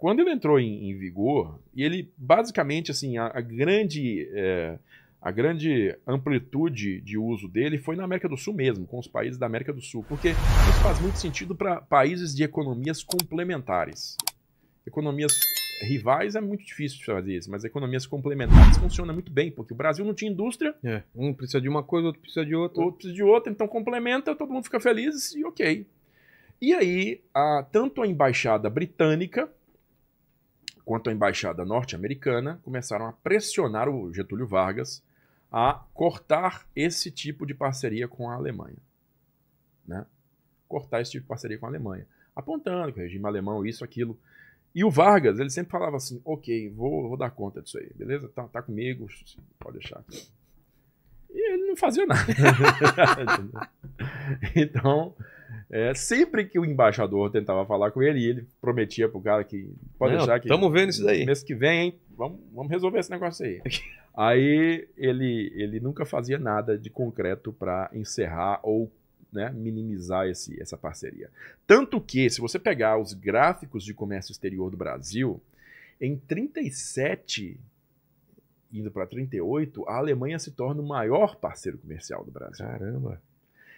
quando ele entrou em vigor, e ele basicamente, assim, a grande amplitude de uso dele foi na América do Sul mesmo, com os países da América do Sul, porque isso faz muito sentido para países de economias complementares. Economias rivais é muito difícil de fazer isso, mas economias complementares funcionam muito bem, porque o Brasil não tinha indústria. Um precisa de uma coisa, outro precisa de outra. Outro precisa de outra, então complementa, todo mundo fica feliz e ok. E aí, tanto a embaixada britânica quanto a embaixada norte-americana começaram a pressionar o Getúlio Vargas a cortar esse tipo de parceria com a Alemanha. Né? Cortar esse tipo de parceria com a Alemanha. Apontando que o regime alemão, isso, aquilo. E o Vargas, ele sempre falava assim, ok, vou dar conta disso aí, beleza? Tá comigo, pode deixar. E ele não fazia nada. Então, sempre que o embaixador tentava falar com ele, ele prometia pro cara que pode deixar que... Estamos vendo isso daí. Mês que vem, hein? Vamos resolver esse negócio aí. Aí ele nunca fazia nada de concreto para encerrar ou, né, minimizar essa parceria. Tanto que, se você pegar os gráficos de comércio exterior do Brasil, em 37, indo para 38, a Alemanha se torna o maior parceiro comercial do Brasil. Caramba!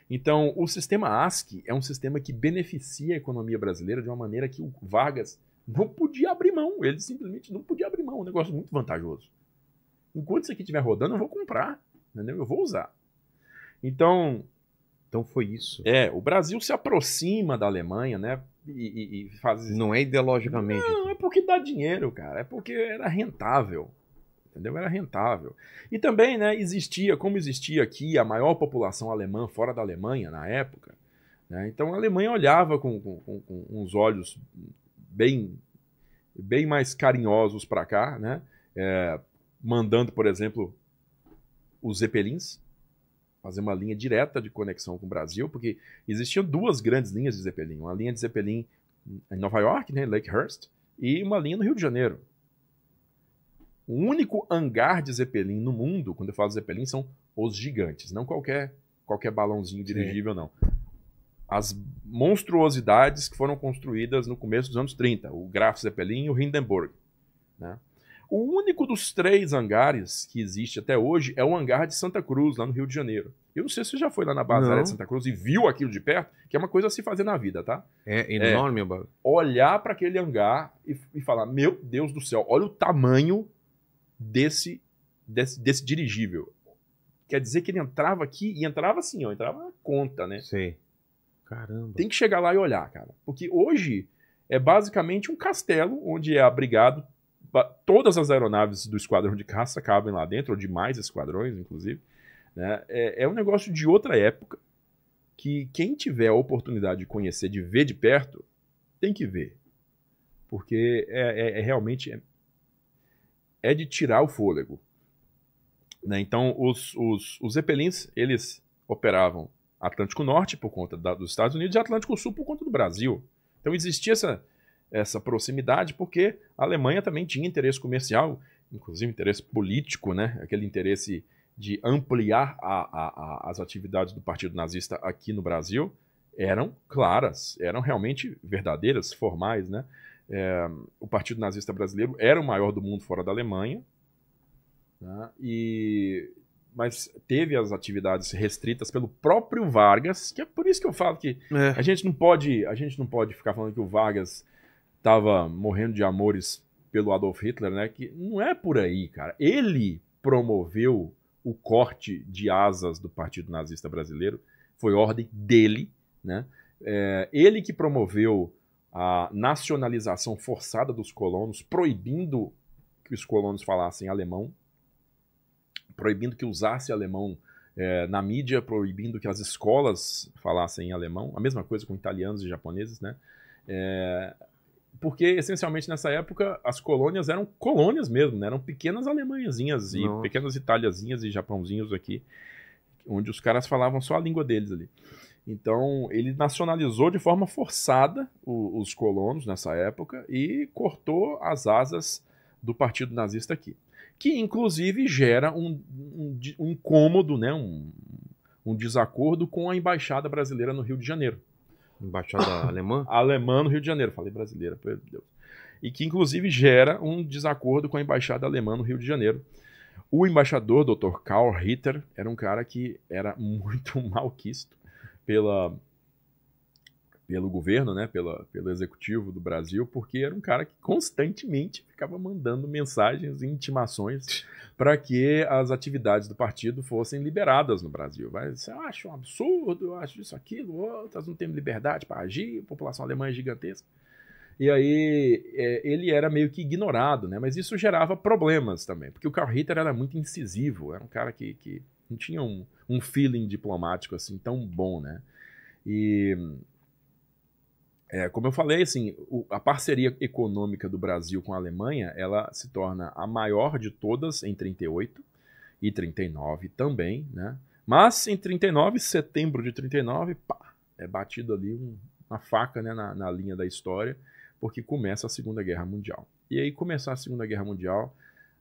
Então, o sistema ASC é um sistema que beneficia a economia brasileira de uma maneira que o Vargas não podia abrir mão. Ele simplesmente não podia abrir mão. É um negócio muito vantajoso. Enquanto isso aqui estiver rodando, eu vou comprar. Entendeu? Eu vou usar. Então foi isso. O Brasil se aproxima da Alemanha, né? E faz... Não é ideologicamente. Não, é porque dá dinheiro, cara. É porque era rentável. Entendeu? Era rentável. E também, né, como existia aqui a maior população alemã fora da Alemanha na época, né? Então a Alemanha olhava com uns olhos bem mais carinhosos para cá, né? Mandando, por exemplo, os Zeppelins fazer uma linha direta de conexão com o Brasil, porque existiam duas grandes linhas de Zeppelin. Uma linha de Zeppelin em Nova York, né, Lakehurst, e uma linha no Rio de Janeiro. O único hangar de Zeppelin no mundo, quando eu falo Zeppelin, são os gigantes, não qualquer balãozinho dirigível, não. As monstruosidades que foram construídas no começo dos anos 30, o Graf Zeppelin e o Hindenburg. Né? O único dos 3 hangares que existe até hoje é o hangar de Santa Cruz, lá no Rio de Janeiro. Eu não sei se você já foi lá na base aérea de Santa Cruz e viu aquilo de perto, que é uma coisa a se fazer na vida, tá? É enorme. Olhar para aquele hangar e falar, meu Deus do céu, olha o tamanho desse dirigível. Quer dizer que ele entrava aqui e entrava assim, ó, entrava na conta, né? Sei. Caramba. Tem que chegar lá e olhar, cara. Porque hoje é basicamente um castelo onde é abrigado todas as aeronaves do esquadrão de caça cabem lá dentro, ou de mais esquadrões, inclusive. Né? É um negócio de outra época que quem tiver a oportunidade de conhecer, de ver de perto, tem que ver. Porque realmente é de tirar o fôlego. Né? Então, os Zeppelins, eles operavam Atlântico Norte por conta dos Estados Unidos e Atlântico Sul por conta do Brasil. Então existia essa proximidade porque a Alemanha também tinha interesse comercial, inclusive interesse político, né? Aquele interesse de ampliar as atividades do Partido Nazista aqui no Brasil, eram claras, eram realmente verdadeiras, formais, né? O Partido Nazista brasileiro era o maior do mundo fora da Alemanha, né? Mas teve as atividades restritas pelo próprio Vargas, que é por isso que eu falo que a gente não pode ficar falando que o Vargas estava morrendo de amores pelo Adolf Hitler, né? Que não é por aí, cara. Ele promoveu o corte de asas do Partido Nazista brasileiro, foi ordem dele, né? Ele que promoveu a nacionalização forçada dos colonos, proibindo que os colonos falassem alemão, proibindo que usasse alemão na mídia, proibindo que as escolas falassem alemão, a mesma coisa com italianos e japoneses, né? Porque, essencialmente, nessa época, as colônias eram colônias mesmo, né? Eram pequenas alemanhazinhas e pequenas italiazinhas e japãozinhos aqui, onde os caras falavam só a língua deles ali. Então, ele nacionalizou de forma forçada os colonos nessa época e cortou as asas do Partido Nazista aqui. Que, inclusive, gera um incômodo, né? um desacordo com a Embaixada Brasileira no Rio de Janeiro. Embaixada alemã? Alemã no Rio de Janeiro. Falei brasileira, pelo Deus. e que inclusive gera um desacordo com a embaixada alemã no Rio de Janeiro. O embaixador, Dr. Karl Ritter, era um cara que era muito malquisto pelo governo, né, pelo executivo do Brasil, porque era um cara que constantemente ficava mandando mensagens e intimações para que as atividades do partido fossem liberadas no Brasil. Eu acho um absurdo, eu acho isso, aquilo, outro, nós não temos liberdade para agir, a população alemã é gigantesca. E aí ele era meio que ignorado, né, mas isso gerava problemas também, porque o Karl Ritter era muito incisivo, era um cara que não tinha um feeling diplomático assim tão bom, né, e... como eu falei, assim, a parceria econômica do Brasil com a Alemanha, ela se torna a maior de todas em 38 e 39 também, né? Mas em 39, setembro de 39, pá, é batido ali uma faca, né, na linha da história, porque começa a Segunda Guerra Mundial. E aí, começar a Segunda Guerra Mundial,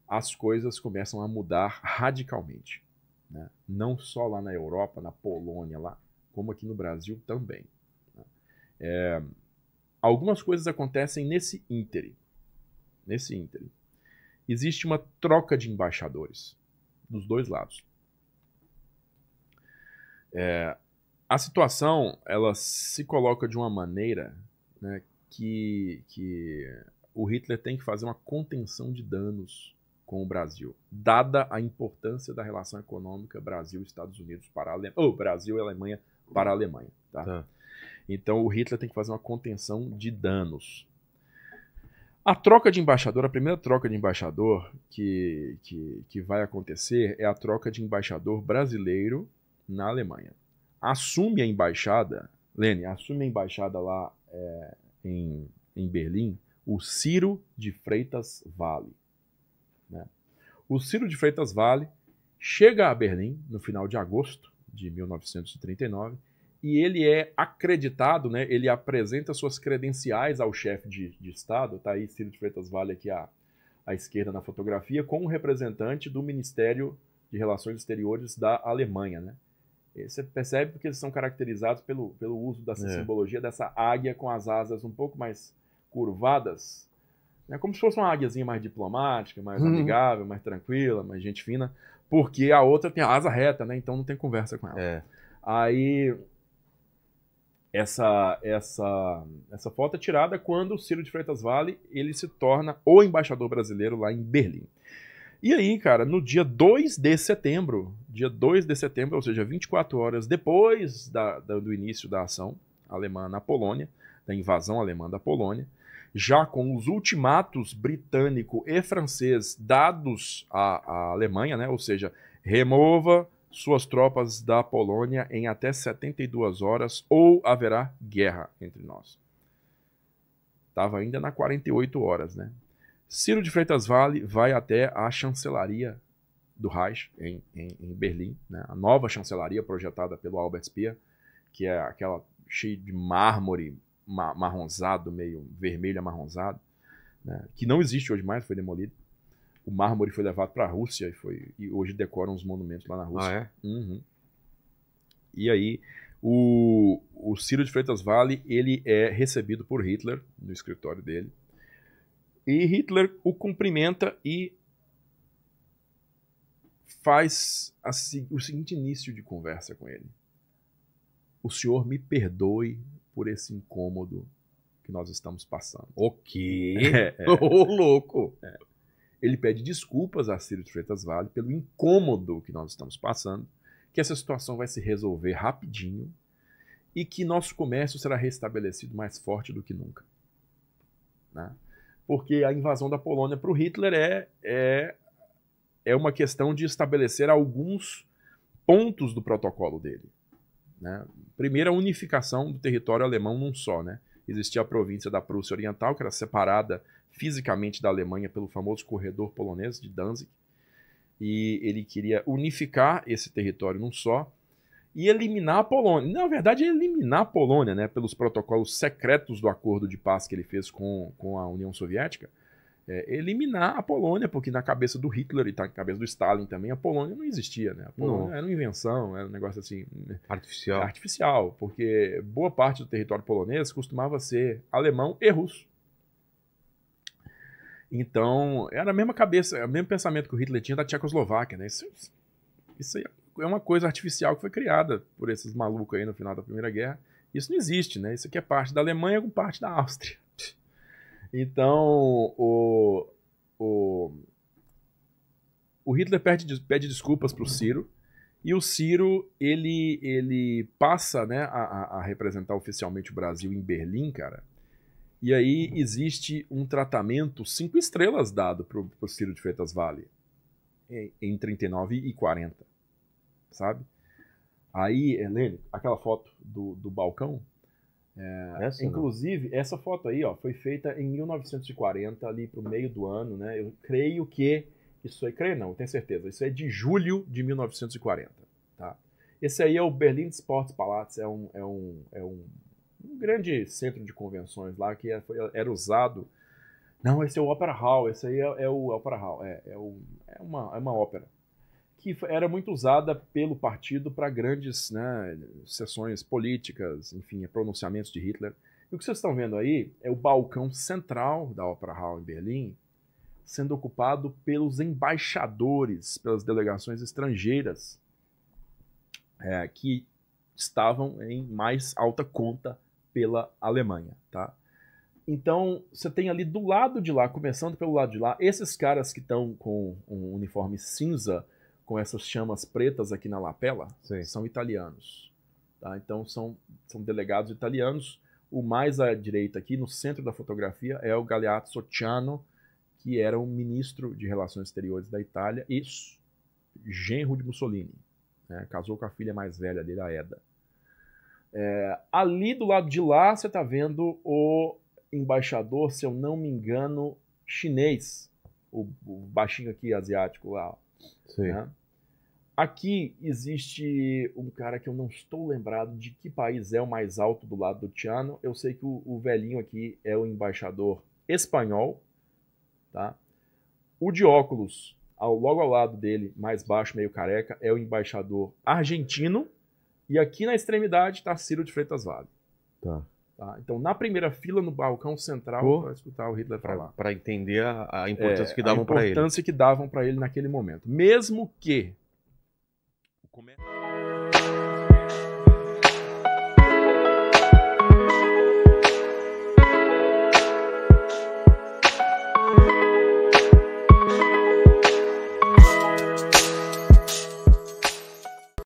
as coisas começam a mudar radicalmente, né? Não só lá na Europa, na Polônia, lá, como aqui no Brasil também. Algumas coisas acontecem nesse ínterim. Existe uma troca de embaixadores dos dois lados. A situação ela se coloca de uma maneira, né, que o Hitler tem que fazer uma contenção de danos com o Brasil, dada a importância da relação econômica Brasil-Estados Unidos para a Alemanha, Brasil e Alemanha para a Alemanha, tá? Então o Hitler tem que fazer uma contenção de danos. A troca de embaixador, a primeira troca de embaixador que vai acontecer é a troca de embaixador brasileiro na Alemanha. Assume a embaixada lá em Berlim, o Ciro de Freitas Vale, né? O Ciro de Freitas Vale chega a Berlim no final de agosto de 1939 e ele é acreditado, né, ele apresenta suas credenciais ao chefe de Estado, tá aí Ciro de Freitas Vale aqui à esquerda na fotografia, como representante do Ministério de Relações Exteriores da Alemanha, né? E você percebe porque eles são caracterizados pelo uso dessa simbologia, dessa águia com as asas um pouco mais curvadas, né, como se fosse uma águiazinha mais diplomática, mais amigável, mais tranquila, mais gente fina, porque a outra tem a asa reta, né, então não tem conversa com ela. Aí... Essa foto é tirada quando o Ciro de Freitas Vale ele se torna o embaixador brasileiro lá em Berlim. E aí, cara, no dia 2 de setembro, ou seja, 24 horas depois do início da ação alemã na Polônia, da invasão alemã da Polônia, já com os ultimatos britânico e francês dados à Alemanha, né, ou seja, remova suas tropas da Polônia em até 72 horas ou haverá guerra entre nós. Estava ainda na 48 horas, né? Ciro de Freitas Vale vai até a chancelaria do Reich em Berlim, né? A nova chancelaria projetada pelo Albert Speer, que é aquela cheia de mármore marronzado, meio vermelho amarronzado, né? Que não existe hoje mais, foi demolido. O mármore foi levado para a Rússia e hoje decoram os monumentos lá na Rússia. Uhum. E aí, o Ciro de Freitas Vale, ele é recebido por Hitler no escritório dele. E Hitler o cumprimenta e faz o seguinte início de conversa com ele. O senhor me perdoe por esse incômodo que nós estamos passando. O quê? Ô, louco! Ele pede desculpas a Ciro de Freitas Vale pelo incômodo que nós estamos passando, que essa situação vai se resolver rapidinho e que nosso comércio será restabelecido mais forte do que nunca, né? Porque a invasão da Polônia para o Hitler é uma questão de estabelecer alguns pontos do protocolo dele, né? Primeiro, a unificação do território alemão num só, né? Existia a província da Prússia Oriental, que era separada fisicamente da Alemanha pelo famoso corredor polonês de Danzig, e ele queria unificar esse território num só e eliminar a Polônia. Na verdade, eliminar a Polônia, né, pelos protocolos secretos do acordo de paz que ele fez com a União Soviética, eliminar a Polônia, porque na cabeça do Hitler e na cabeça do Stalin também, a Polônia não existia, né? A Polônia era uma invenção, era um negócio assim... Artificial, porque boa parte do território polonês costumava ser alemão e russo. Então, era a mesma cabeça, o mesmo pensamento que o Hitler tinha da Tchecoslováquia, né? Isso aí é uma coisa artificial que foi criada por esses malucos aí no final da Primeira Guerra. Isso não existe, né? Isso aqui é parte da Alemanha com parte da Áustria. Então, o Hitler pede desculpas para o Ciro, e o Ciro, ele passa, né, a representar oficialmente o Brasil em Berlim, cara. E aí existe um tratamento 5 estrelas dado pro Ciro de Freitas Vale em 39 e 40, sabe? Aí, Helene, aquela foto do balcão, inclusive, essa foto aí, ó, foi feita em 1940, ali pro meio do ano, né? Eu creio que isso aí, creio não, eu tenho certeza, isso é de julho de 1940, tá? Esse aí é o Berlin Sportpalast, é um grande centro de convenções lá que era usado. Não, esse é o Opera Hall, esse aí é o Opera Hall, é uma ópera que era muito usada pelo partido para grandes, né, sessões políticas, enfim, pronunciamentos de Hitler. E o que vocês estão vendo aí é o balcão central da Opera Hall em Berlim sendo ocupado pelos embaixadores, pelas delegações estrangeiras que estavam em mais alta conta pela Alemanha, tá? Então, você tem ali do lado de lá, começando pelo lado de lá, esses caras que estão com um uniforme cinza, com essas chamas pretas aqui na lapela, são italianos, tá? Então, são delegados italianos. O mais à direita aqui, no centro da fotografia, é o Galeazzo Ciano, que era um ministro de Relações Exteriores da Itália e genro de Mussolini, né? Casou com a filha mais velha dele, a Eda. Ali do lado de lá, você está vendo o embaixador, se eu não me engano, chinês, o baixinho aqui, asiático lá. Né? Aqui existe um cara que eu não estou lembrado de que país é o mais alto do lado do Ciano. Eu sei que o velhinho aqui é o embaixador espanhol. Tá? O de óculos, logo ao lado dele, mais baixo, meio careca, é o embaixador argentino. E aqui na extremidade está Ciro de Freitas Vale. Tá? Então, na primeira fila, no balcão central, para escutar o Hitler falar. Para entender a importância que davam para ele. A importância que davam para ele naquele momento. Mesmo que...